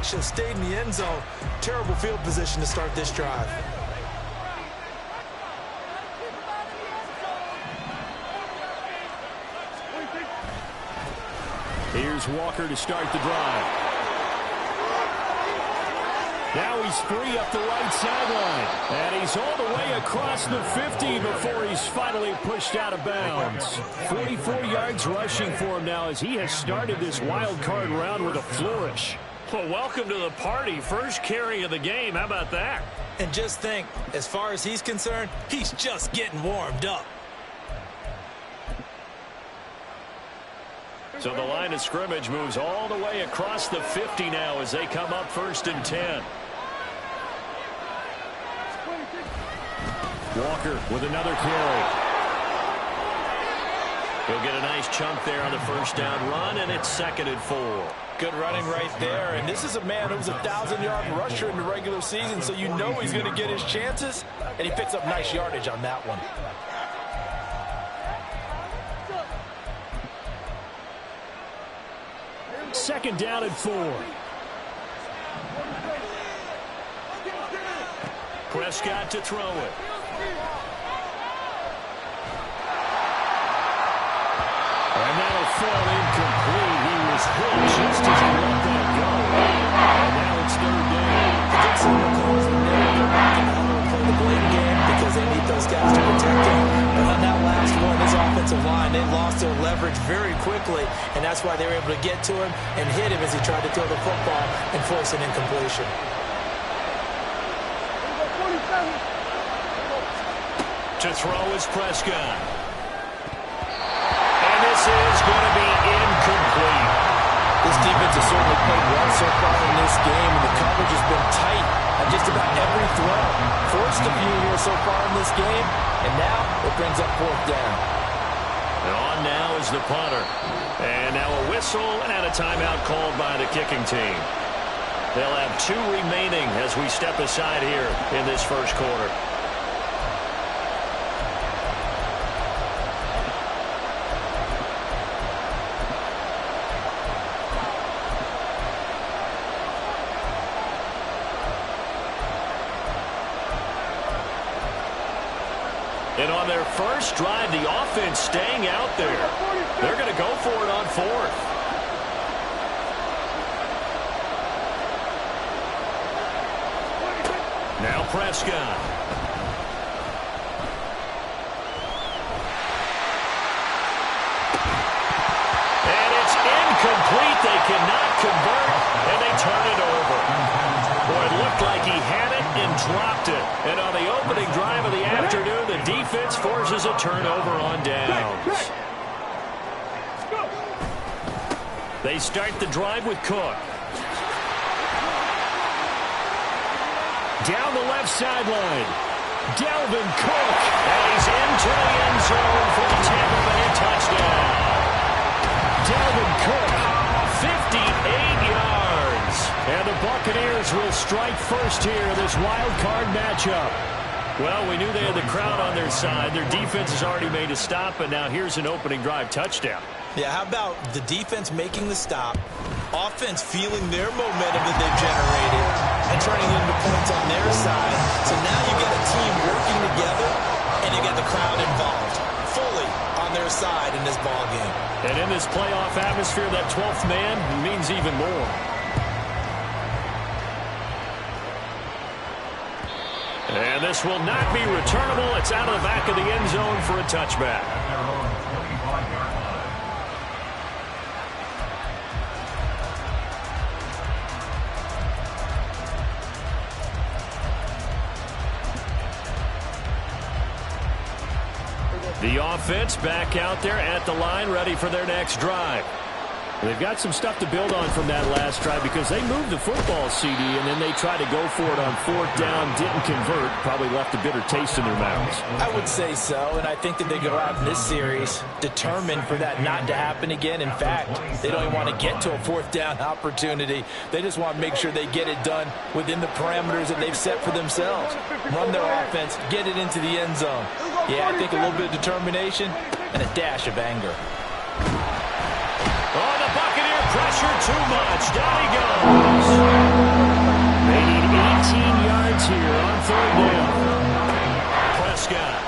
should have stayed in the end zone. Terrible field position to start this drive. Here's Walker to start the drive. Now he's free up the right sideline. And he's all the way across the 50 before he's finally pushed out of bounds. 44 yards rushing for him now as he has started this wild card round with a flourish. Well, welcome to the party. First carry of the game. How about that? And just think, as far as he's concerned, he's just getting warmed up. So the line of scrimmage moves all the way across the 50 now as they come up 1st and 10. Walker with another carry. He'll get a nice chunk there on the first down run, and it's 2nd and 4. Good running right there. And this is a man who was a 1,000-yard rusher in the regular season, so you know he's going to get his chances. And he picks up nice yardage on that one. Second down and 4. Prescott to throw it. And that'll fall incomplete. He was hit just as he let that go. And now it's 3rd down. The good signal calls when they're play the blame game because they need those guys to protect him. But on that last one, his offensive line, they lost their leverage very quickly, and that's why they were able to get to him and hit him as he tried to throw the football and force an incompletion. To throw is Prescott. And this is going to be incomplete. This defense has certainly played well so far in this game, and the coverage has been tight on just about every throw. Forced a few here so far in this game, and now it brings up 4th down. And on now is the punter. And now a whistle and a timeout called by the kicking team. They'll have 2 remaining as we step aside here in this first quarter. And on their first drive, the offense staying out there. They're going to go for it on 4th. Now Prescott. And it's incomplete. They cannot convert, and they turn it over. Boy, it looked like he had it and dropped it. And on the opening drive of the afternoon, the defense forces a turnover on downs. They start the drive with Cook. Down the left sideline. Dalvin Cook. And he's into the end zone for the Tampa Bay touchdown. Dalvin Cook, 58 yards. And the Buccaneers will strike first here in this wild card matchup. Well, we knew they had the crowd on their side. Their defense has already made a stop, and now here's an opening drive touchdown. Yeah, how about the defense making the stop, offense feeling their momentum that they've generated, and turning into points on their side. So now you get a team working together, and you get the crowd involved fully on their side in this ball game. And in this playoff atmosphere, that 12th man means even more. And this will not be returnable. It's out of the back of the end zone for a touchback. The offense back out there at the line, ready for their next drive. They've got some stuff to build on from that last drive because they moved the football, CD, and then they tried to go for it on 4th down, didn't convert, probably left a bitter taste in their mouths. I would say so, and I think that they go out in this series determined for that not to happen again. In fact, they don't even want to get to a 4th down opportunity. They just want to make sure they get it done within the parameters that they've set for themselves. Run their offense, get it into the end zone. Yeah, I think a little bit of determination and a dash of anger. Oh, the Buccaneer pressure pressure too much. Down he goes. They need 18 yards here on third down. Prescott.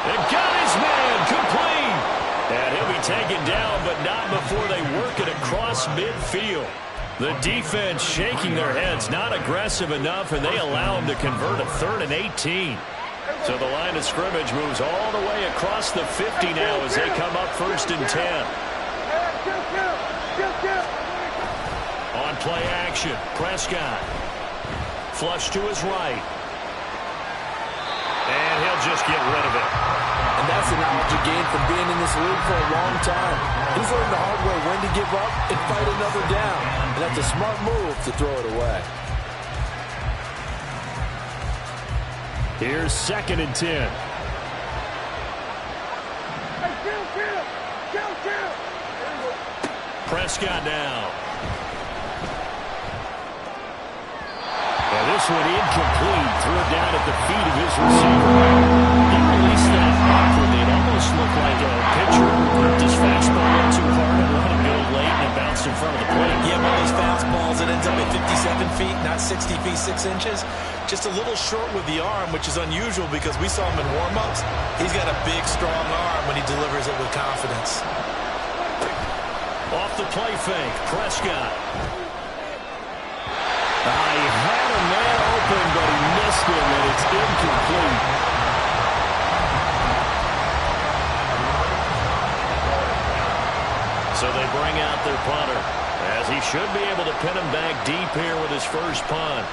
They got his man complete. And he'll be taken down, but not before they work it across midfield. The defense shaking their heads, not aggressive enough, and they allow him to convert a 3rd and 18. So the line of scrimmage moves all the way across the 50 now as they come up 1st and 10. On play action, Prescott. Flush to his right. And he'll just get rid of it. And that's the knowledge you gain from being in this league for a long time. He's learned the hard way when to give up and fight another down. And that's a smart move to throw it away. Here's 2nd and 10. Prescott now. And this one incomplete. Threw it down at the feet of his receiver. He released that awkwardly. It almost looked like a pitcher who gripped his fastball a little too hard and let it go late, and it bounced in front of the plate. Yeah, one of those fastballs that ends up at 57 feet, not 60 feet, 6 inches. Just a little short with the arm, which is unusual because we saw him in warm-ups. He's got a big, strong arm when he delivers it with confidence. Off the play fake, Prescott. He had a man open, but he missed him, and it's incomplete. So they bring out their punter, as he should be able to pin him back deep here with his first punt.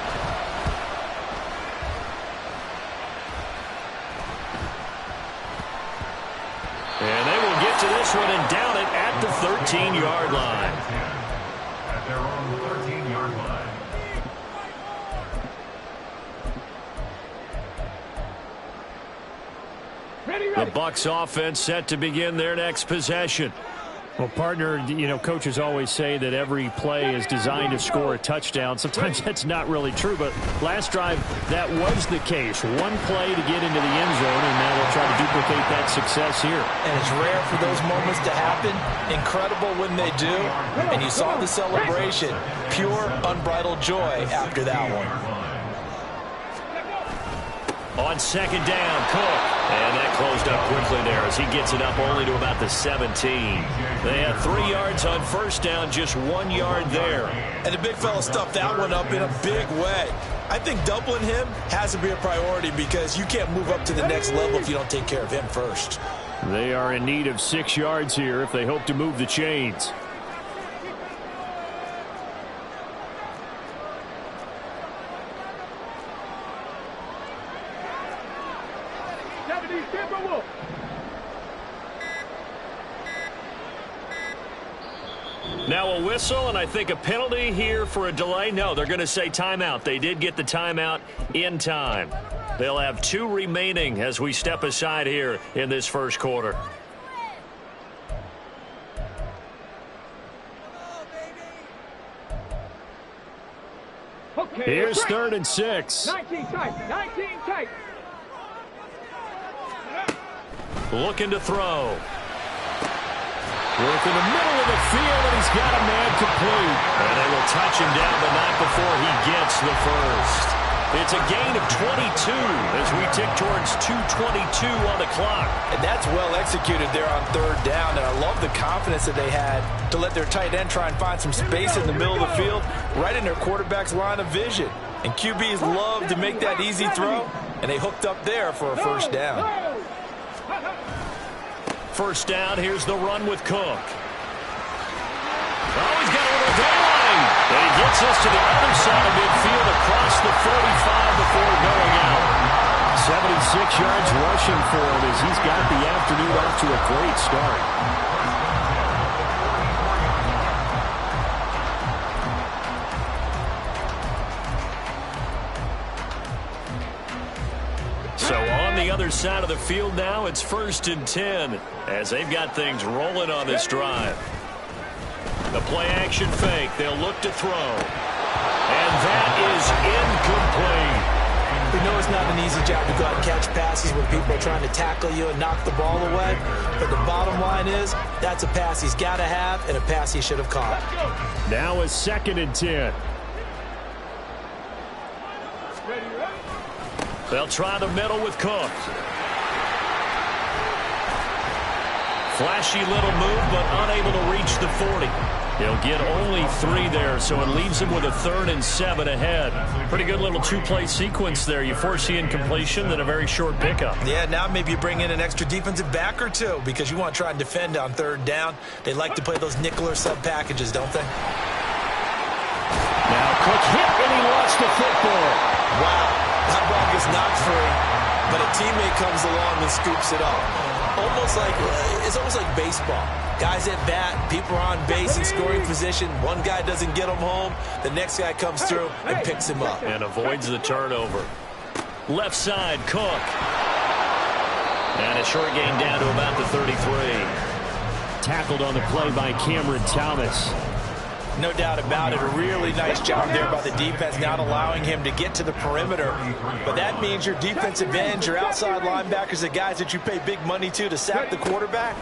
And they will get to this one and down it at the 13-yard line. At their own 13-yard line. The Bucs offense set to begin their next possession. Well, partner, you know, coaches always say that every play is designed to score a touchdown. Sometimes that's not really true, but last drive, that was the case. One play to get into the end zone, and now they'll try to duplicate that success here. And it's rare for those moments to happen. Incredible when they do. And you saw the celebration. Pure, unbridled joy after that one. On 2nd down, Cook. And that closed up quickly there as he gets it up only to about the 17. They had 3 yards on 1st down, just 1 yard there. And the big fella stuffed that one up in a big way. I think doubling him has to be a priority because you can't move up to the next level if you don't take care of him first. They are in need of 6 yards here if they hope to move the chains. Now a whistle, and I think a penalty here for a delay. No, they're going to say timeout. They did get the timeout in time. They'll have 2 remaining as we step aside here in this first quarter. Here's 3rd and 6. 19 tight. Looking to throw. Work in the middle of the field, and he's got a man complete. And they will touch him down, but not before he gets the first. It's a gain of 22 as we tick towards 2:22 on the clock. And that's well executed there on 3rd down. And I love the confidence that they had to let their tight end try and find some space in the middle of the field, right in their quarterback's line of vision. And QBs love to make that easy throw, and they hooked up there for a 1st down. 1st down, here's the run with Cook. Oh, he's got a little daylight. And he gets us to the other side of midfield across the 45 before going out. 76 yards rushing for him as he's got the afternoon off to a great start. So on the other side of the field now, it's 1st and 10 as they've got things rolling on this drive. The play action fake. They'll look to throw. And that is incomplete. know it's not an easy job to go out and catch passes when people are trying to tackle you and knock the ball away. But the bottom line is, that's a pass he's got to have and a pass he should have caught. Now a 2nd and 10. They'll try the middle with Cook. Flashy little move, but unable to reach the 40. He'll get only 3 there, so it leaves him with a 3rd and 7 ahead. Pretty good little 2-play sequence there. You force the incompletion, then a very short pickup. Yeah, now maybe you bring in an extra defensive back or two because you want to try and defend on 3rd down. They like to play those nickel or sub packages, don't they? Now Cook hit, and he lost the football. Wow, that ball gets knocked free, but a teammate comes along and scoops it up. It's almost like baseball. Guys at bat, people are on base in scoring position. One guy doesn't get him home. The next guy comes through and picks him up. And avoids the turnover. Left side, Cook. And a short gain down to about the 33. Tackled on the play by Cameron Thomas. No doubt about it. A really nice job there by the defense, not allowing him to get to the perimeter. But that means your defensive ends, your outside linebackers, the guys that you pay big money to sack the quarterback,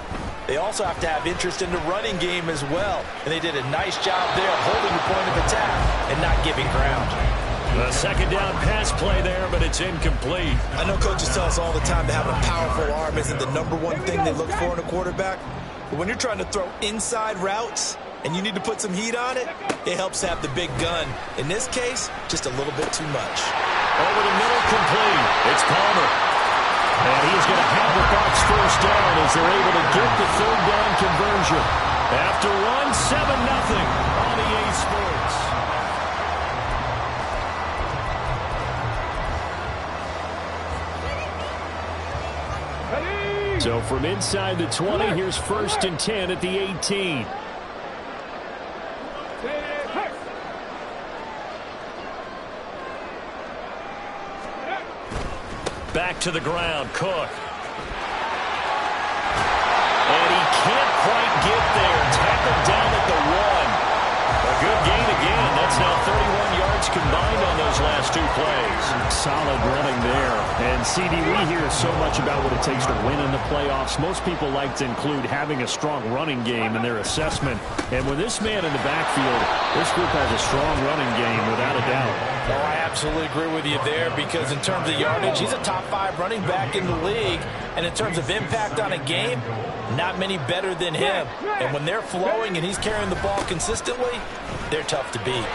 they also have to have interest in the running game as well. And they did a nice job there holding the point of attack and not giving ground. A 2nd down pass play there, but it's incomplete. I know coaches tell us all the time that having a powerful arm isn't the #1 thing they look for in a quarterback. But when you're trying to throw inside routes and you need to put some heat on it, it helps have the big gun. In this case, just a little bit too much. Over the middle, complete. It's Palmer. And he's going to have the Bucs 1st down as they're able to get the 3rd down conversion. After one, 7-0 on EA Sports. So from inside the 20, here's 1st and 10 at the 18. Back to the ground, Cook. And he can't quite get there. Tackled down at the 1. A good gain again. That's now 31 yards combined on those last 2 plays. Solid running there. And, CD, we hear so much about what it takes to win in the playoffs. Most people like to include having a strong running game in their assessment. And with this man in the backfield, this group has a strong running game, without a doubt. Oh, I absolutely agree with you there because in terms of yardage, he's a top 5 running back in the league. And in terms of impact on a game, not many better than him. And when they're flowing and he's carrying the ball consistently, they're tough to beat.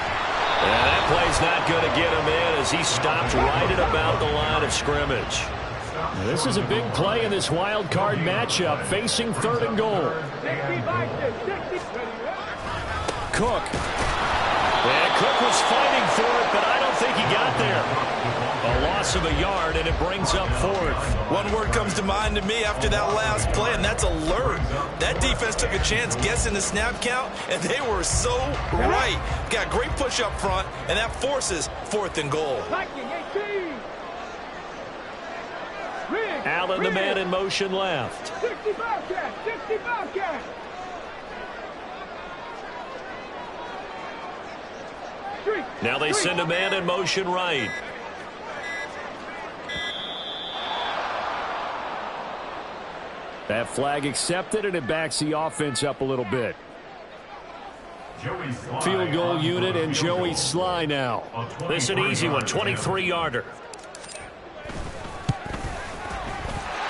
And that play's not going to get him in as he stopped right at about the line of scrimmage. This is a big play in this wild card matchup, facing 3rd and goal. Cook. And Cook was fighting for it, but I don't think he got there. A loss of a yard, and it brings up 4th. One word comes to mind to me after that last play, and that's alert. That defense took a chance guessing the snap count, and they were so right. Got great push up front, and that forces 4th and goal. Allen, the man in motion left. 65 cat, 65 cat. Now they send a man in motion right. That flag accepted, and it backs the offense up a little bit. Field goal unit and Joey Sly now. This is an easy one, 23-yarder.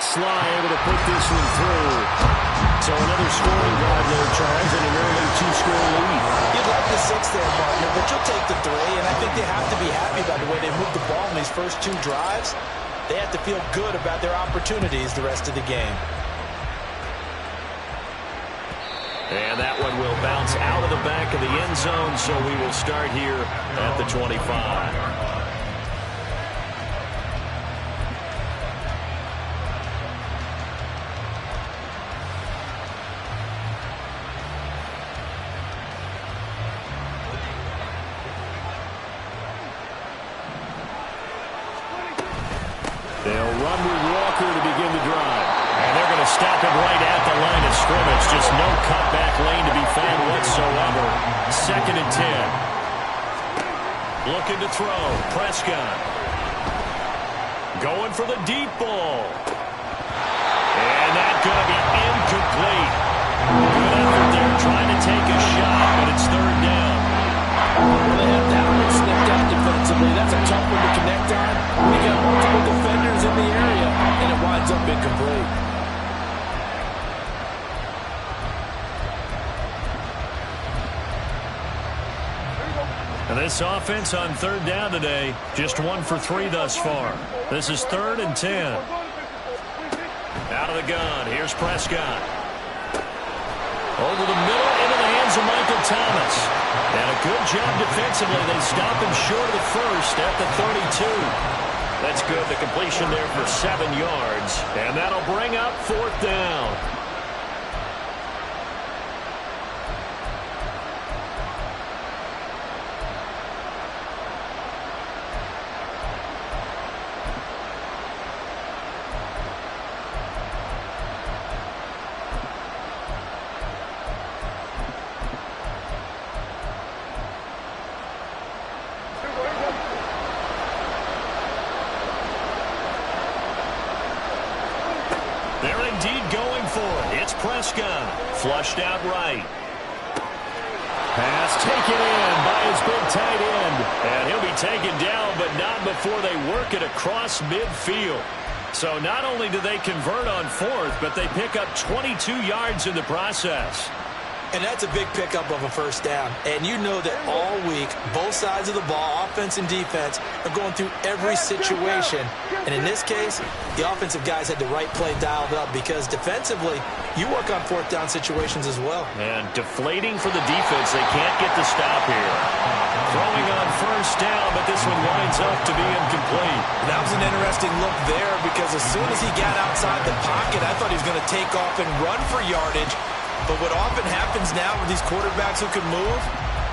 Sly able to put this one through. So another scoring drive there, Charles, and an early 2-score lead. You'd like the 6 there, partner, but you'll take the 3, and I think they have to be happy by the way they moved the ball in these first 2 drives. They have to feel good about their opportunities the rest of the game. And that one will bounce out of the back of the end zone, so we will start here at the 25. They'll run with Walker to begin the drive. And they're going to stop him right at the line of scrimmage. Just no cutback lane to be found whatsoever. 2nd and 10. Looking to throw. Prescott. Going for the deep ball. And that's going to be incomplete. Good effort there trying to take a shot, but it's third down. Well, they have that one snipped out defensively. That's a tough one to connect on. We got multiple defenders in the area, and it winds up incomplete. And this offense on third down today, just 1 for 3 thus far. This is 3rd and 10. Out of the gun, here's Prescott. Over the middle, into the hands of Michael Thomas. And a good job defensively. They stop him short of the first at the 32. That's good. The completion there for 7 yards. And that'll bring up 4th down. They're indeed going for it. It's Prescott. Flushed out right. Pass taken in by his big tight end. And he'll be taken down, but not before they work it across midfield. So not only do they convert on 4th, but they pick up 22 yards in the process. And that's a big pickup of a first down. And you know that all week, both sides of the ball, offense and defense, are going through every situation. And in this case, the offensive guys had the right play dialed up because defensively, you work on 4th down situations as well. And deflating for the defense. They can't get the stop here. Throwing on first down, but this one winds up to be incomplete. That was an interesting look there because as soon as he got outside the pocket, I thought he was going to take off and run for yardage. But what often happens now with these quarterbacks who can move,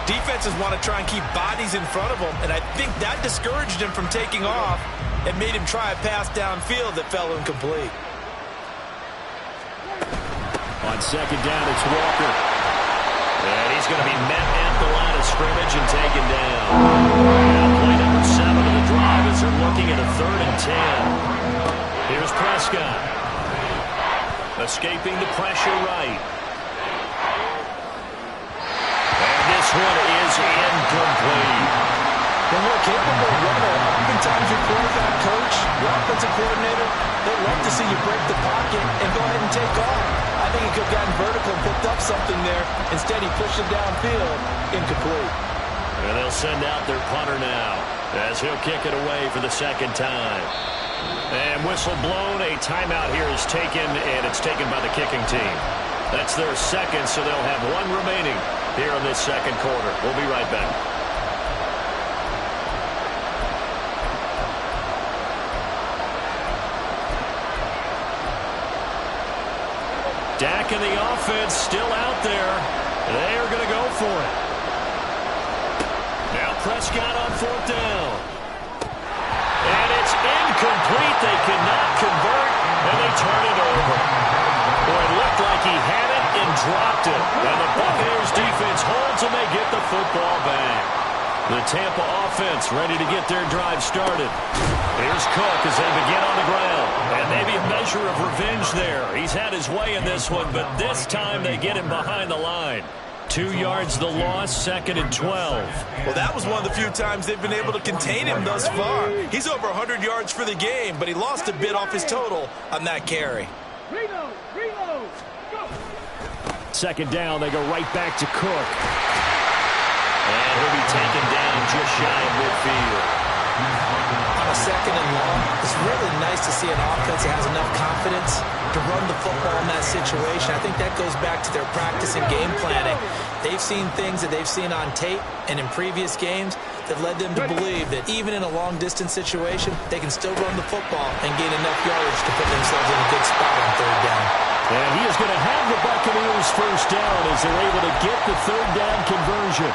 defenses want to try and keep bodies in front of them, and I think that discouraged him from taking off and made him try a pass downfield that fell incomplete. On 2nd down, it's Walker. And he's going to be met at the line of scrimmage and taken down. Now play number 7 of the drive as they're looking at a 3rd and 10. Here's Prescott. Escaping the pressure right. This one is incomplete. When you're a capable runner, oftentimes your quarterback coach, your offensive coordinator, they love to see you break the pocket and go ahead and take off. I think he could have gotten vertical and picked up something there. Instead, he pushed it downfield. Incomplete. And they'll send out their punter now as he'll kick it away for the 2nd time. And whistle blown. A timeout here is taken, and it's taken by the kicking team. That's their 2nd, so they'll have 1 remaining here in this 2nd quarter. We'll be right back. Dak and the offense still out there. They are going to go for it. Now Prescott on 4th down. And it's incomplete. They cannot convert, and they turn it over. Boy, it looked like he had it and dropped it. And the Buccaneers defense holds and they get the football back. The Tampa offense ready to get their drive started. Here's Cook as they begin on the ground. And maybe a measure of revenge there. He's had his way in this one, but this time they get him behind the line. 2 yards the loss, 2nd and 12. Well, that was one of the few times they've been able to contain him thus far. He's over 100 yards for the game, but he lost a bit off his total on that carry. Reload, reload, go. 2nd down, they go right back to Cook. And he'll be taken down just shy of midfield. On a 2nd and long, it's really nice to see an offense that has enough confidence to run the football in that situation. I think that goes back to their practice and game planning. They've seen things that they've seen on tape and in previous games that led them to believe that even in a long-distance situation, they can still run the football and gain enough yardage to put themselves in a good spot on 3rd down. And he is going to have the Buccaneers first down as they're able to get the 3rd down conversion.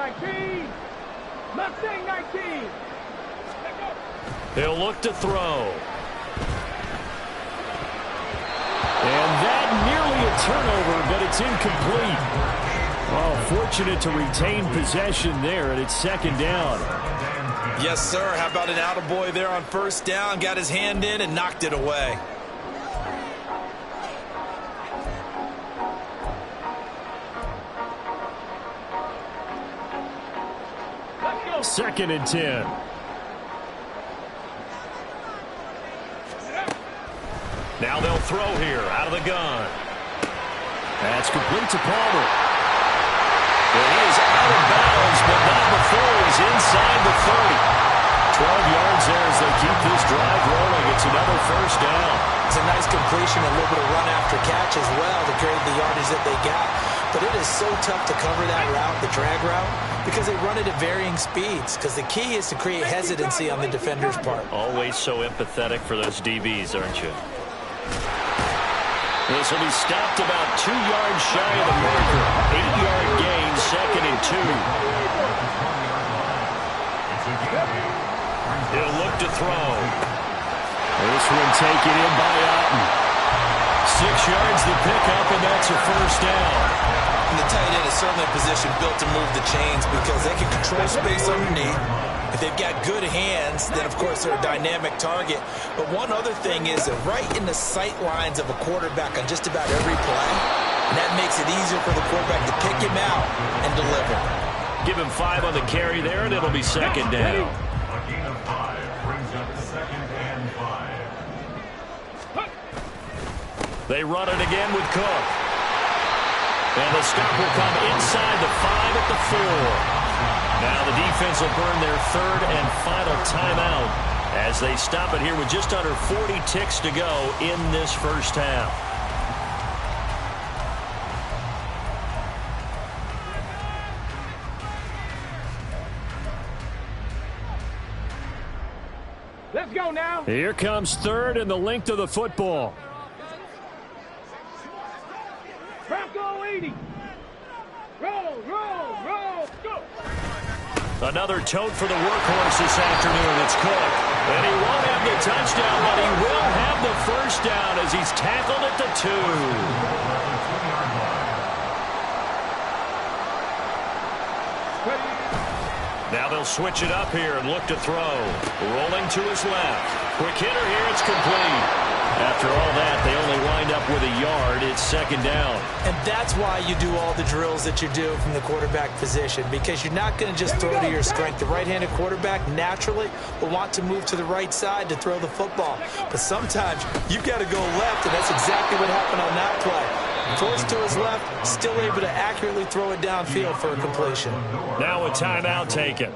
19. Mustang 19. He'll look to throw. And that nearly a turnover, but it's incomplete. Oh, fortunate to retain possession there, and it's second down. Yes, sir. How about an attaboy there on first down? Got his hand in and knocked it away. Second and 10. Now they'll throw here out of the gun. That's complete to Palmer. And he is out of bounds, but not before he's inside the 30. 12 yards there as they keep this drive rolling. It's another first down. It's a nice completion, a little bit of run after catch as well to carry the yardage that they got. But it is so tough to cover that route, the drag route, because they run it at varying speeds. Because the key is to create hesitancy on the defender's part. Always so empathetic for those DBs, aren't you? This will be stopped about 2 yards shy of the marker. 8-yard gain, second and 2. He'll look to throw. This one taken in by Otten. 6 yards the pickup, and that's a first down. And the tight end is certainly a position built to move the chains because they can control space underneath. If they've got good hands, then of course they're a dynamic target. But one other thing is they're right in the sight lines of a quarterback on just about every play. And that makes it easier for the quarterback to pick him out and deliver. Give him 5 on the carry there, and it'll be second down. A gain of 5 brings up second and 5. They run it again with Cook. And the stop will come inside the 5 at the 4. Now the defense will burn their third and final timeout as they stop it here with just under 40 ticks to go in this first half. Let's go now. Here comes third and the length of the football. Bronco 80. Roll, roll, roll, go. Another tote for the workhorse this afternoon. It's Cook. And he won't have the touchdown, but he will have the first down as he's tackled at the 2. Now they'll switch it up here and look to throw. Rolling to his left. Quick hitter here. It's complete. After all that, they only wind up with a yard. It's second down. And that's why you do all the drills that you do from the quarterback position, because you're not going to just throw to your strength. The right-handed quarterback naturally will want to move to the right side to throw the football. But sometimes you've got to go left, and that's exactly what happened on that play. Throws to his left, still able to accurately throw it downfield for a completion. Now a timeout taken.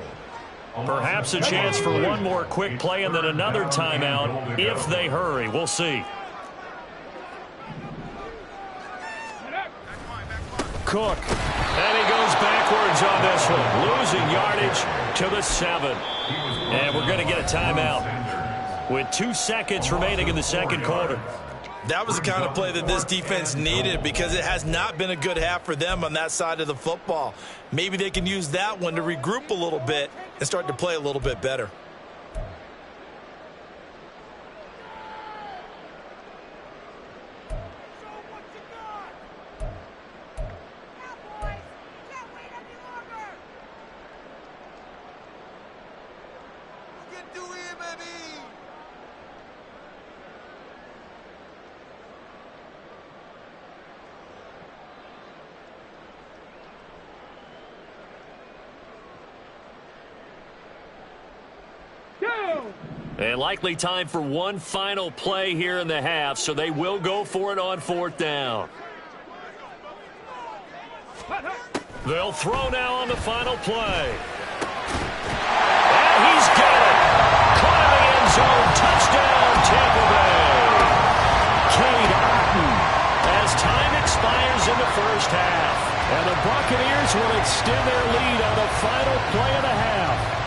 Perhaps a chance for one more quick play and then another timeout if they hurry. We'll see. Cook. And he goes backwards on this one. Losing yardage to the 7. And we're going to get a timeout with 2 seconds remaining in the second quarter. That was the kind of play that this defense needed because it has not been a good half for them on that side of the football. Maybe they can use that one to regroup a little bit and start to play a little bit better. And likely time for one final play here in the half, so they will go for it on 4th down. They'll throw now on the final play. And he's got it. Caught in the end zone. Touchdown, Tampa Bay. Cade Otton as time expires in the first half. And the Buccaneers will extend their lead on the final play of the half.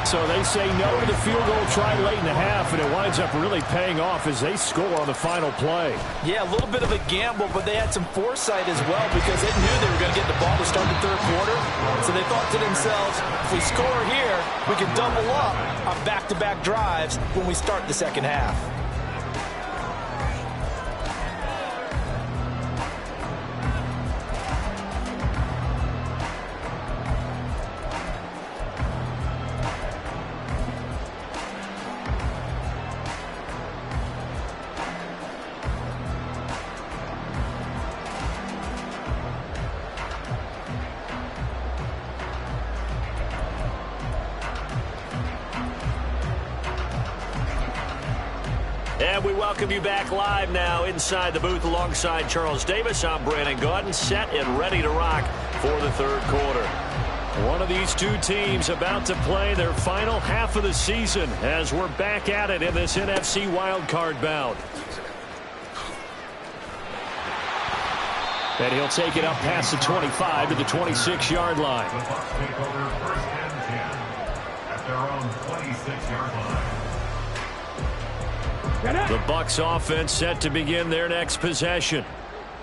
So they say no to the field goal try late in the half, and it winds up really paying off as they score on the final play. Yeah, a little bit of a gamble, but they had some foresight as well because they knew they were going to get the ball to start the third quarter. So they thought to themselves, if we score here, we can double up on back-to-back drives when we start the second half. And we welcome you back live now inside the booth alongside Charles Davis. I'm Brandon Gaudin, set and ready to rock for the third quarter. One of these two teams about to play their final half of the season as we're back at it in this NFC wildcard bout. And he'll take it up past the 25 to the 26-yard line. The Bucs take over first and 10 at their own 26-yard line. The Bucs offense set to begin their next possession.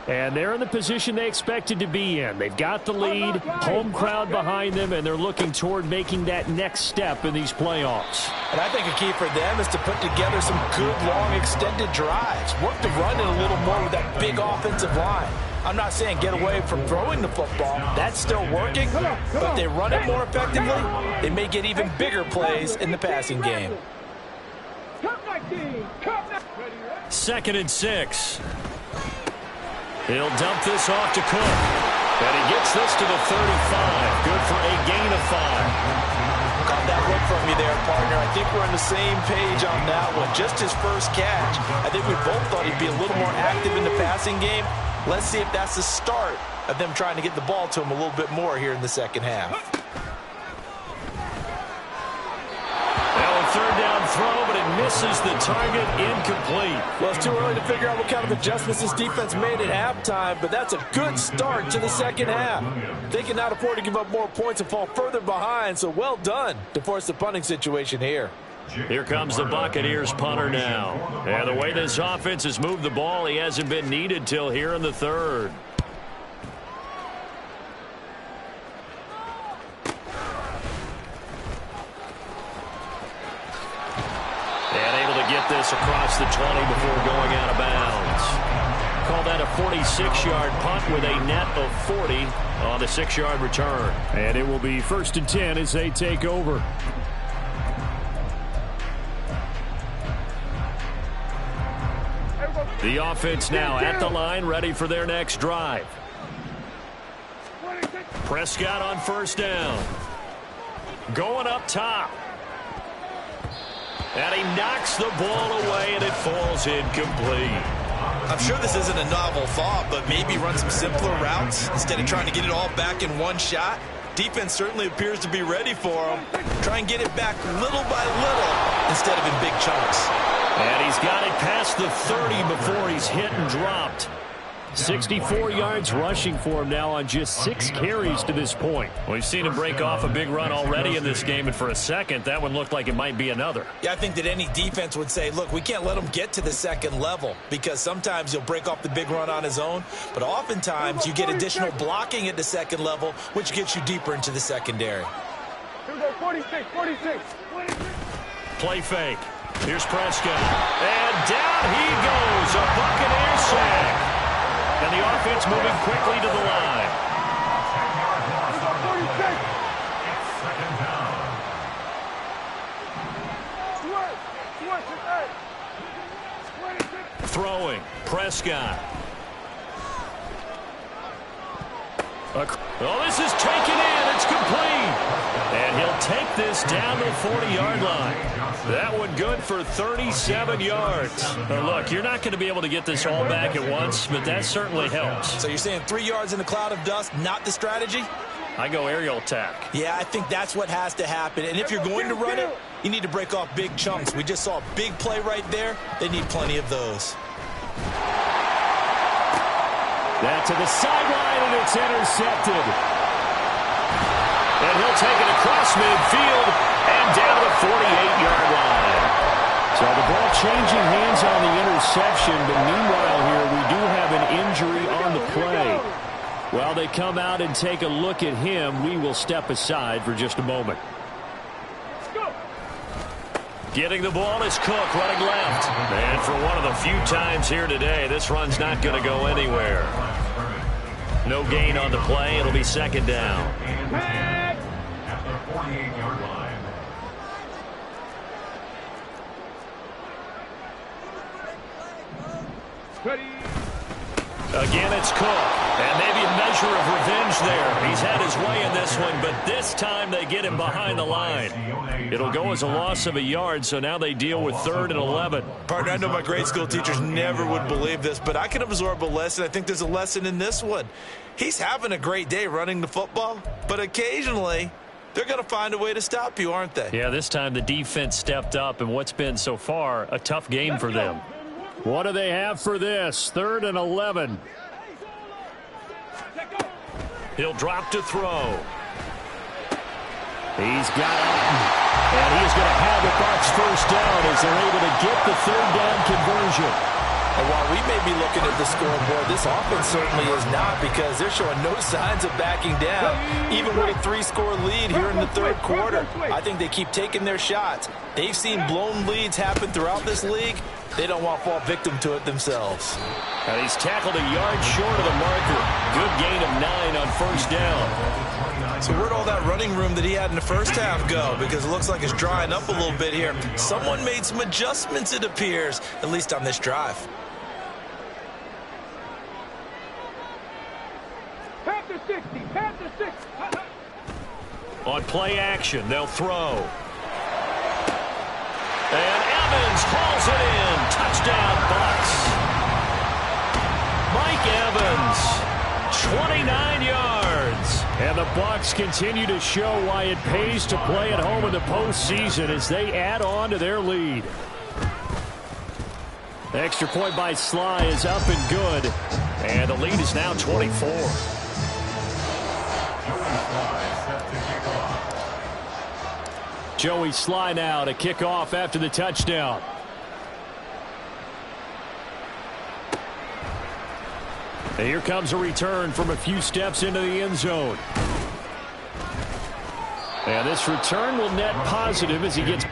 And they're in the position they expected to be in. They've got the lead, home crowd behind them, and they're looking toward making that next step in these playoffs. And I think a key for them is to put together some good, long, extended drives. Work the run in a little more with that big offensive line. I'm not saying get away from throwing the football. That's still working. But if they run it more effectively, they may get even bigger plays in the passing game. 2nd and 6. He'll dump this off to Cook. And he gets this to the 35. Good for a gain of 5. Got that look from you there, partner. I think we're on the same page on that one. Just his first catch. I think we both thought he'd be a little more active in the passing game. Let's see if that's the start of them trying to get the ball to him a little bit more here in the second half. Third down throw, but it misses the target, incomplete. Well, it's too early to figure out what kind of adjustments this defense made at halftime, but that's a good start to the second half. They cannot afford to give up more points and fall further behind, so well done to force the punting situation here. Here comes the Buccaneers punter now. And the way this offense has moved the ball, he hasn't been needed till here in the third. Get this across the 20 before going out of bounds. Call that a 46-yard punt with a net of 40 on the 6-yard return. And it will be 1st and 10 as they take over. The offense now at the line, ready for their next drive. Prescott on 1st down. Going up top. And he knocks the ball away, and it falls incomplete. I'm sure this isn't a novel thought, but maybe run some simpler routes instead of trying to get it all back in one shot. Defense certainly appears to be ready for him. Try and get it back little by little instead of in big chunks. And he's got it past the 30 before he's hit and dropped. 64 yards rushing for him now on just 6 carries to this point. We've seen him break off a big run already in this game, and for a second, that one looked like it might be another. Yeah, I think that any defense would say, look, we can't let him get to the second level because sometimes he'll break off the big run on his own, but oftentimes you get additional blocking at the second level, which gets you deeper into the secondary. Here we go, 46. Play fake. Here's Prescott. And down he goes, a Buccaneer sack. And the offense moving quickly to the line. Throwing. Prescott. Oh, this is taken in. It's complete. And he'll take this down to the 40-yard line. That one good for 37 yards. Now, look, you're not going to be able to get this all back at once, but that certainly helps. So you're saying 3 yards in a cloud of dust, not the strategy? I go aerial attack. Yeah, I think that's what has to happen. And if you're going to run it, you need to break off big chunks. We just saw a big play right there. They need plenty of those. That to the sideline, and it's intercepted. And he'll take it across midfield and down changing hands on the interception, but meanwhile here we do have an injury on the play. While they come out and take a look at him, we will step aside for just a moment. Getting the ball is Cook running left. And for one of the few times here today, this run's not going to go anywhere. No gain on the play. It'll be second down. At the 48-yard line. Again, it's Cook. And maybe a measure of revenge there. He's had his way in this one, but this time they get him behind the line. It'll go as a loss of a yard, so now they deal with 3rd and 11. Partner, I know my grade school teachers never would believe this, but I can absorb a lesson. I think there's a lesson in this one. He's having a great day running the football, but occasionally they're going to find a way to stop you, aren't they? Yeah, this time the defense stepped up, and what's been so far a tough game for them. What do they have for this? 3rd and 11. He'll drop to throw. He's got it. And he's going to have the Bucs first down as they're able to get the 3rd down conversion. And while we may be looking at the scoreboard, this offense certainly is not, because they're showing no signs of backing down, even with a 3-score lead here in the 3rd quarter. I think they keep taking their shots. They've seen blown leads happen throughout this league. They don't want to fall victim to it themselves. And he's tackled a yard short of the marker. Good gain of 9 on first down. So where'd all that running room that he had in the first half go? Because it looks like it's drying up a little bit here. Someone made some adjustments, it appears, at least on this drive. Panther 60, Panther 60. On play action, they'll throw. And Evans hauls it in. Touchdown, Bucs. Mike Evans, 29 yards. And the Bucs continue to show why it pays to play at home in the postseason as they add on to their lead. The extra point by Sly is up and good. And the lead is now 24. Joey Sly now to kick off after the touchdown. And here comes a return from a few steps into the end zone. And this return will net positive as he gets...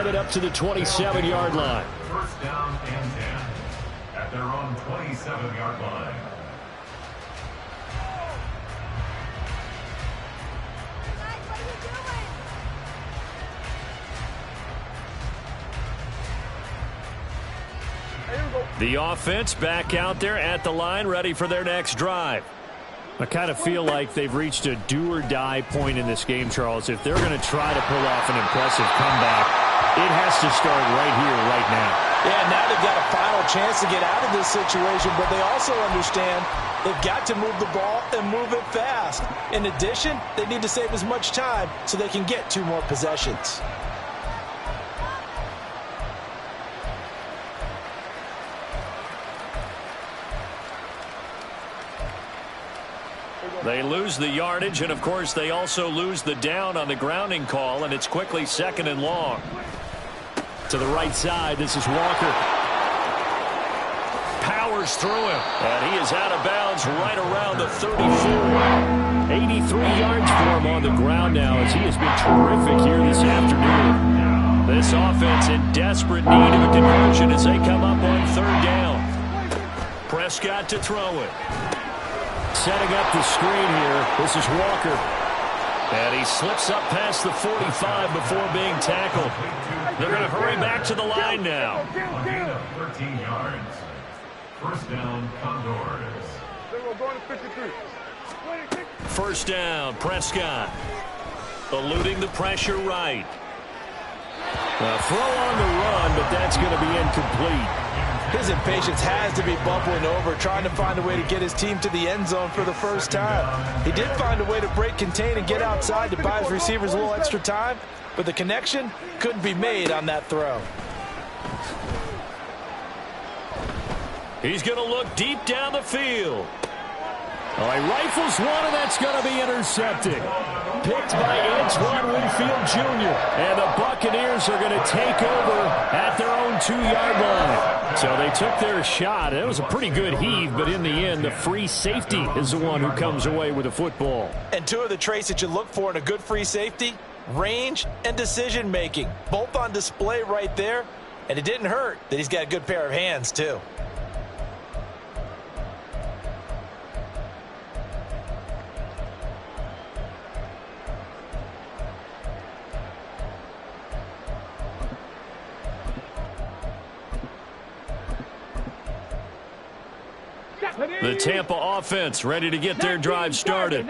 it up to the 27-yard line. First down and 10 at their own 27-yard line. The offense back out there at the line, ready for their next drive. I kind of feel like they've reached a do-or-die point in this game, Charles. If they're going to try to pull off an impressive comeback, it has to start right here, right now. Yeah, now they've got a final chance to get out of this situation, but they also understand they've got to move the ball and move it fast. In addition, they need to save as much time so they can get 2 more possessions. They lose the yardage, and of course they also lose the down on the grounding call, and it's quickly 2nd and long. To the right side, this is Walker. Powers through him, and he is out of bounds right around the 34. 83 yards for him on the ground now as he has been terrific here this afternoon. This offense in desperate need of a conversion as they come up on 3rd down. Prescott to throw it. Setting up the screen here. This is Walker. And he slips up past the 45 before being tackled. They're going to hurry back to the line now. A gain of 13 yards. First down, Condors. We're going to 53. First down, Prescott. Eluding the pressure right. A throw on the run, but that's going to be incomplete. His impatience has to be bubbling over, trying to find a way to get his team to the end zone for the first time. He did find a way to break contain and get outside to buy his receivers a little extra time, but the connection couldn't be made on that throw. He's going to look deep down the field. Oh, he rifles one, and that's going to be intercepted. Picked by Antoine Winfield Jr. And the Buccaneers are going to take over at their own 2-yard line. So they took their shot. It was a pretty good heave, but in the end, the free safety is the one who comes away with the football. And two of the traits that you look for in a good free safety, range and decision-making. Both on display right there. And it didn't hurt that he's got a good pair of hands, too. The Tampa offense ready to get their drive started.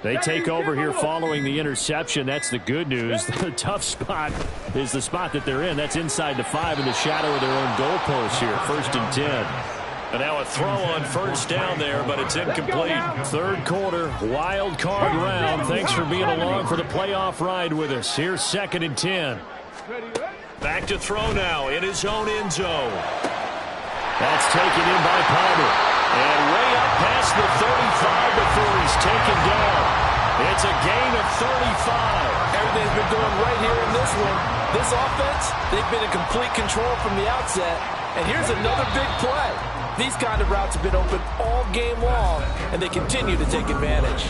They take over here following the interception. That's the good news. The tough spot is the spot that they're in. That's inside the 5 in the shadow of their own goalpost here. 1st and 10. And now a throw on 1st down there, but it's incomplete. 3rd quarter, wild card round. Thanks for being along for the playoff ride with us. Here's 2nd and 10. Back to throw now in his own end zone. That's taken in by Palmer. And way up past the 35 before he's taken down. It's a gain of 35. Everything's been going right here in this one. This offense, they've been in complete control from the outset. And here's another big play. These kind of routes have been open all game long, and they continue to take advantage.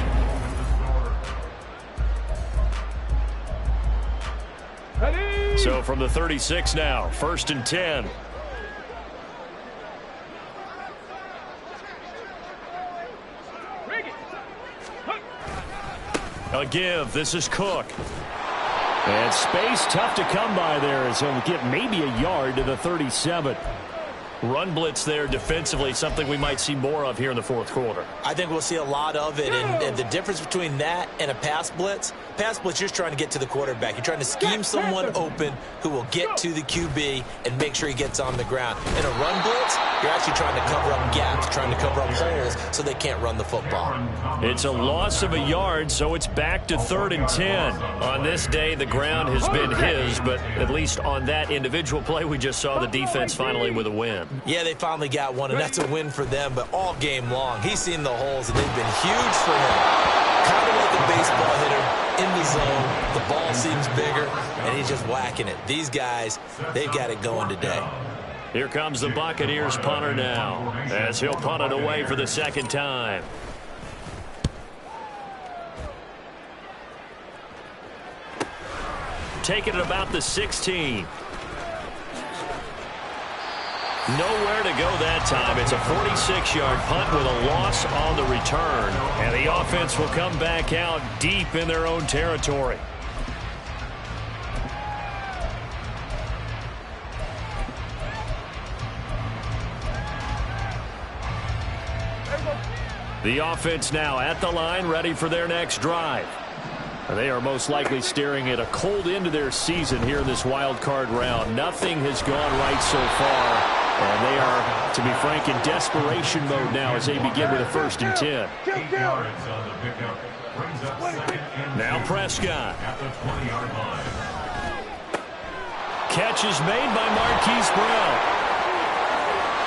So from the 36 now, 1st and 10. A give. This is Cook. And space tough to come by there as he'll get maybe a yard to the 37. Run blitz there defensively, something we might see more of here in the 4th quarter. I think we'll see a lot of it, and the difference between that and a pass blitz, you're trying to get to the quarterback. You're trying to scheme someone open who will get to the QB and make sure he gets on the ground. In a run blitz, you're actually trying to cover up gaps, trying to cover up holes so they can't run the football. It's a loss of a yard, so it's back to 3rd and 10. On this day, the ground has been his, but at least on that individual play, we just saw the defense finally with a win. Yeah, they finally got one, and that's a win for them, but all game long, he's seen the holes, and they've been huge for him. Kind of like a baseball hitter in the zone. The ball seems bigger, and he's just whacking it. These guys, they've got it going today. Here comes the Buccaneers punter now, as he'll punt it away for the 2nd time. Taking it about the 16. Nowhere to go that time. It's a 46-yard punt with a loss on the return. And the offense will come back out deep in their own territory. The offense now at the line, ready for their next drive. They are most likely staring at a cold end to their season here in this wild card round. Nothing has gone right so far. And they are, to be frank, in desperation mode now as they begin with a 1st and 10. Now Prescott. Catch is made by Marquise Brown.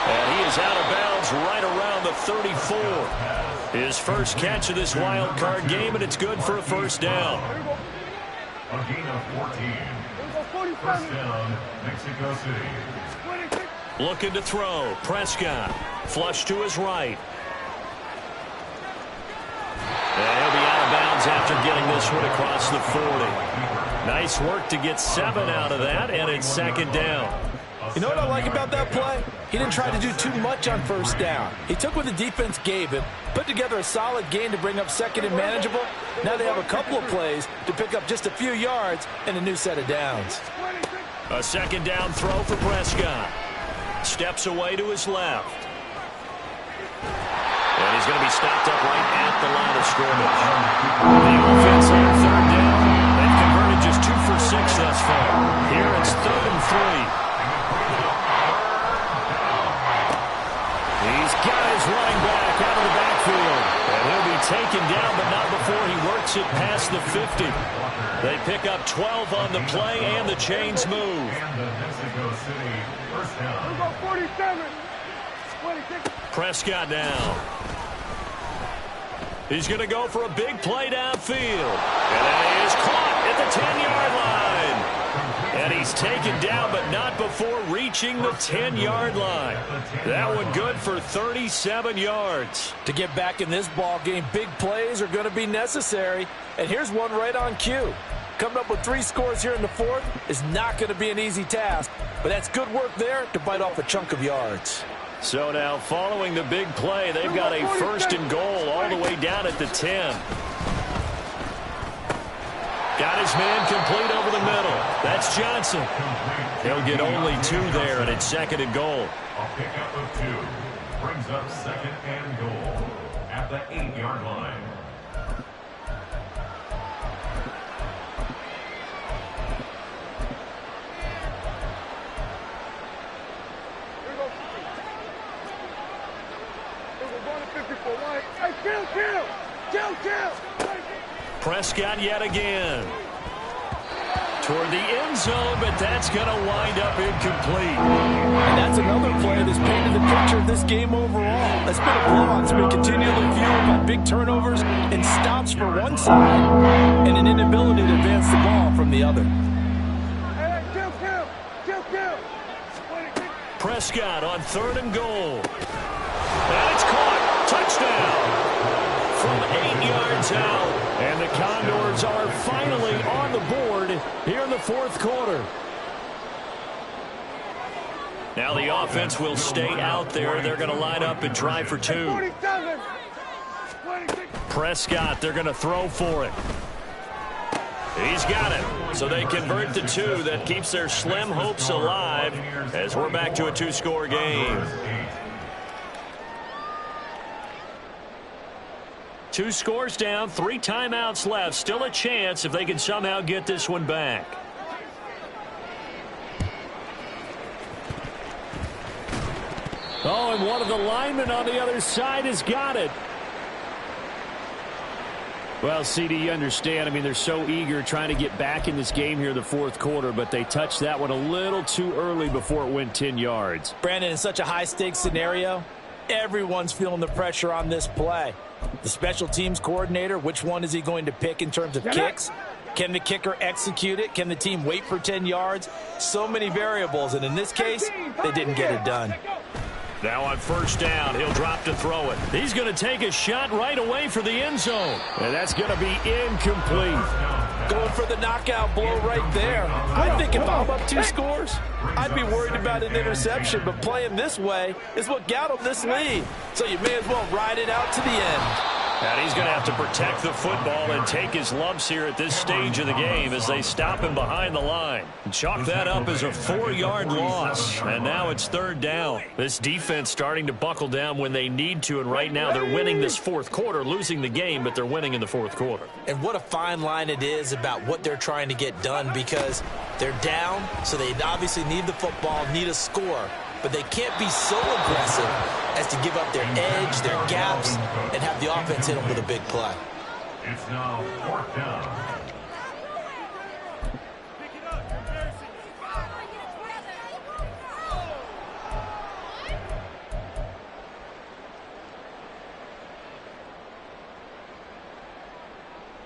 And he is out of bounds right around the 34. His first catch of this wild card game, and it's good for a 1st down. A gain of 14. 1st down, Mexico City. Looking to throw. Prescott. Flush to his right. And he'll be out of bounds after getting this one across the 40. Nice work to get 7 out of that, and it's 2nd down. You know what I like about that play? He didn't try to do too much on 1st down. He took what the defense gave him, put together a solid gain to bring up 2nd and manageable. Now they have a couple of plays to pick up just a few yards and a new set of downs. A 2nd down throw for Prescott. Steps away to his left. And he's going to be stopped up right at the line of scrimmage. The offense on 3rd down. They've converted just 2 for 6 thus far. Here it's 3rd and 3. He's got his running back out of the backfield. And he'll be taken down, but not before before he works it past the 50. They pick up 12 on the play, and the chains move. And the Mexico City first down. We'll go 47. 26. Prescott now. He's going to go for a big play downfield. And that is caught at the 10-yard line. And he's taken down, but not before reaching the 10-yard line. That one good for 37 yards. To get back in this ball game, big plays are going to be necessary. And here's one right on cue. Coming up with 3 scores here in the fourth is not going to be an easy task. But that's good work there to bite off a chunk of yards. So now following the big play, they've got a 1st and goal all the way down at the 10. Got his man complete over the middle. That's Johnson. He'll get only 2 there, and it's 2nd and goal. A pickup of 2 brings up 2nd and goal at the 8-yard line. Prescott yet again. Toward the end zone, but that's going to wind up incomplete. And that's another play that's painted the picture of this game overall. That's been a blowout that's been continually fueled by big turnovers and stops for one side and an inability to advance the ball from the other. Prescott on 3rd and goal. And it's caught. Touchdown. From 8 yards out. And the Condors are finally on the board here in the 4th quarter. Now the offense will stay out there. They're going to line up and try for 2. Prescott, they're going to throw for it. He's got it. So they convert the 2. That keeps their slim hopes alive as we're back to a 2-score game. 2 scores down, 3 timeouts left. Still a chance if they can somehow get this one back. Oh, and one of the linemen on the other side has got it. Well, CD, you understand. I mean, they're so eager trying to get back in this game here in the 4th quarter, but they touched that one a little too early before it went 10 yards. Brandon, in such a high-stakes scenario, everyone's feeling the pressure on this play. The special teams coordinator, which one is he going to pick in terms of kicks? Can the kicker execute it? Can the team wait for 10 yards? So many variables, and in this case, they didn't get it done. Now on 1st down, he'll drop to throw it. He's going to take a shot right away for the end zone. And that's going to be incomplete. Going for the knockout blow right there. I think if I'm up 2 scores, I'd be worried about an interception, but playing this way is what got him this lead. So you may as well ride it out to the end. And he's going to have to protect the football and take his lumps here at this stage of the game as they stop him behind the line. Chalk that up as a 4-yard loss, and now it's 3rd down. This defense starting to buckle down when they need to, and right now they're winning this 4th quarter, losing the game, but they're winning in the 4th quarter. And what a fine line it is about what they're trying to get done, because they're down, so they obviously need the football, need a score. But they can't be so aggressive as to give up their edge, their gaps, and have the offense hit them with a big play. It's now 4th down.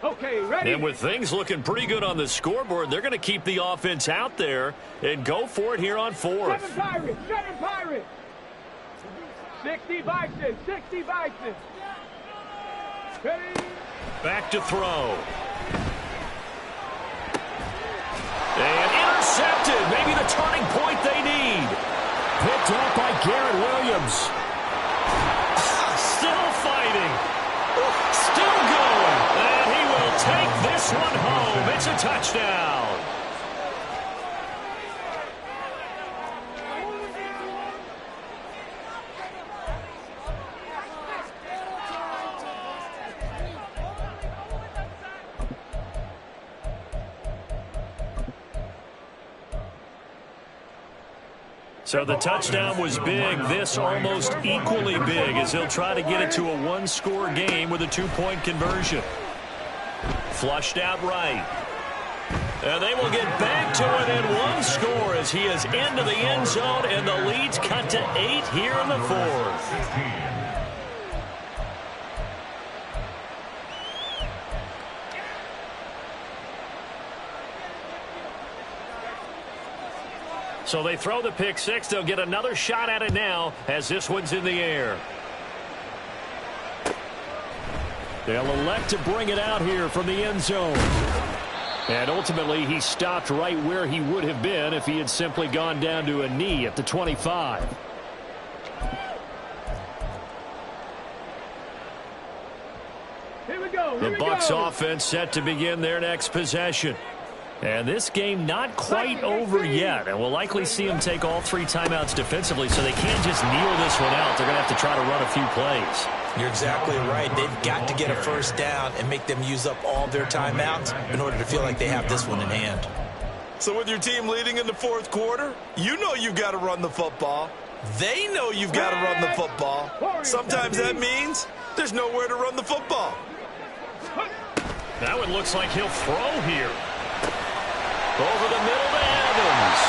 Okay, ready? And with things looking pretty good on the scoreboard, they're going to keep the offense out there and go for it here on 4th. 7 Pirates, 7 Pirates. 60 Bison, 60 Bison. Ready? Back to throw. And intercepted. Maybe the turning point they need. Picked up by Garrett Williams. Still fighting. Still going. And he will take this one home. It's a touchdown. So the touchdown was big. This almost equally big as he'll try to get it to a 1-score game with a 2-point conversion. flushed out right. And they will get back to within one score as he is into the end zone, and the lead's cut to 8 here in the fourth. So they throw the pick six. They'll get another shot at it now as this one's in the air. They'll elect to bring it out here from the end zone. And ultimately, he stopped right where he would have been if he had simply gone down to a knee at the 25. Here we go. The Bucs offense set to begin their next possession. And this game not quite over yet. And we'll likely see them take all 3 timeouts defensively, so they can't just kneel this one out. They're going to have to try to run a few plays. You're exactly right. They've got to get a first down and make them use up all their timeouts in order to feel like they have this one in hand. So with your team leading in the fourth quarter, you know you've got to run the football. They know you've got to run the football. Sometimes that means there's nowhere to run the football. That one looks like he'll throw here. Over the middle to Evans.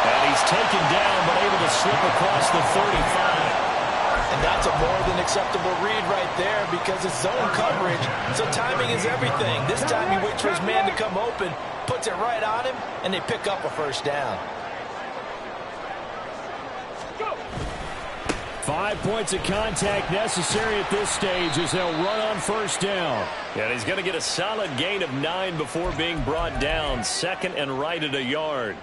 And he's taken down but able to slip across the 35. And that's a more than acceptable read right there because it's zone coverage. So timing is everything. This time he waits for his man to come open, puts it right on him, and they pick up a first down. 5 points of contact necessary at this stage as they'll run on first down. And he's going to get a solid gain of 9 before being brought down. Second and right at a yard.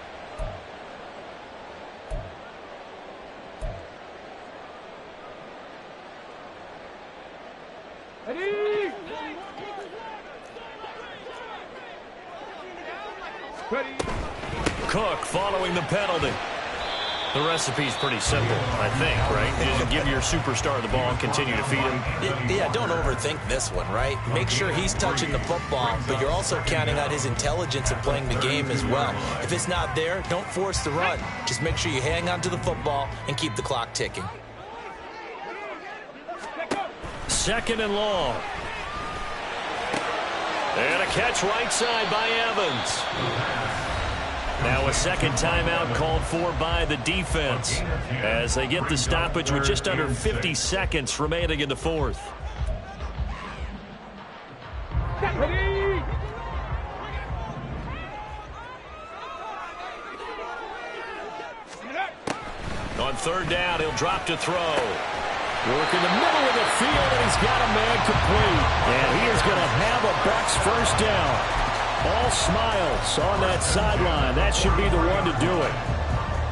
Ready? Ready? Cook following the penalty. The recipe's pretty simple, I think, right? Just give your superstar the ball and continue to feed him. Yeah, don't overthink this one, right? Make sure he's touching the football, but you're also counting on his intelligence in playing the game as well. If it's not there, don't force the run. Just make sure you hang on to the football and keep the clock ticking. Second and long. And a catch right side by Evans. Now a second timeout called for by the defense as they get the stoppage with just under 50 seconds remaining in the fourth. Ready? On third down, he'll drop to throw. Work in the middle of the field, and he's got a man complete. And he is going to have a Bucs first down. All smiles on that sideline. That should be the one to do it.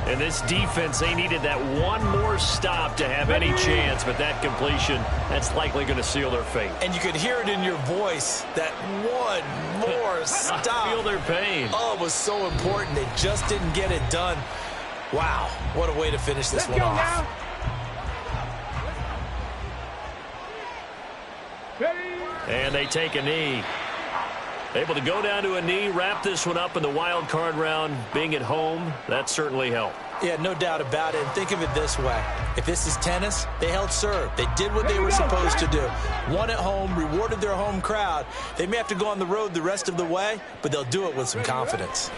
And this defense, they needed that one more stop to have any chance, but that completion, that's likely going to seal their fate. And you could hear it in your voice, that one more stop. Feel their pain. Oh, it was so important. They just didn't get it done. Wow, what a way to finish this one off. Now. And they take a knee. Able to go down to a knee, wrap this one up in the wild card round. Being at home, that certainly helped. Yeah, no doubt about it. And think of it this way. If this is tennis, they held serve. They did what they were supposed to do. Won at home, rewarded their home crowd. They may have to go on the road the rest of the way, but they'll do it with some confidence.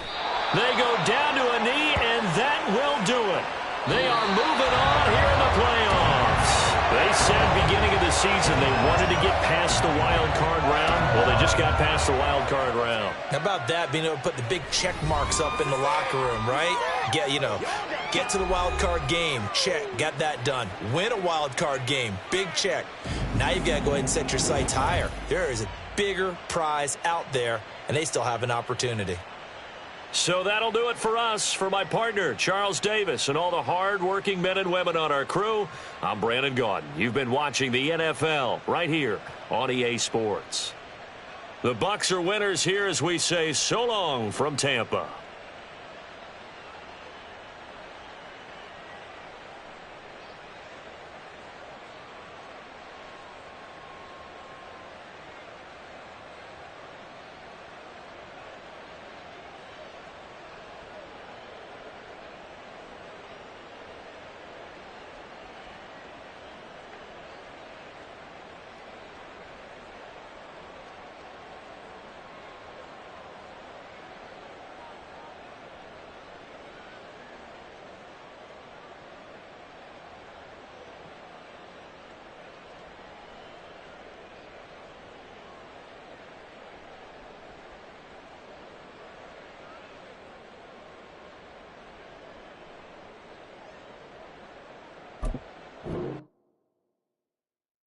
They go down to a knee, and that will do it. They are moving on here in the playoffs. They said beginning of the season they wanted to get past the wild card round. Well, they just got past the wild card round. How about that, being able to put the big check marks up in the locker room, right? Get to the wild card game, check, got that done. Win a wild card game, big check. Now you've got to go ahead and set your sights higher. There is a bigger prize out there, and they still have an opportunity. So that'll do it for us. For my partner, Charles Davis, and all the hard-working men and women on our crew, I'm Brandon Gaudin. You've been watching the NFL right here on EA Sports. The Bucs are winners here as we say so long from Tampa.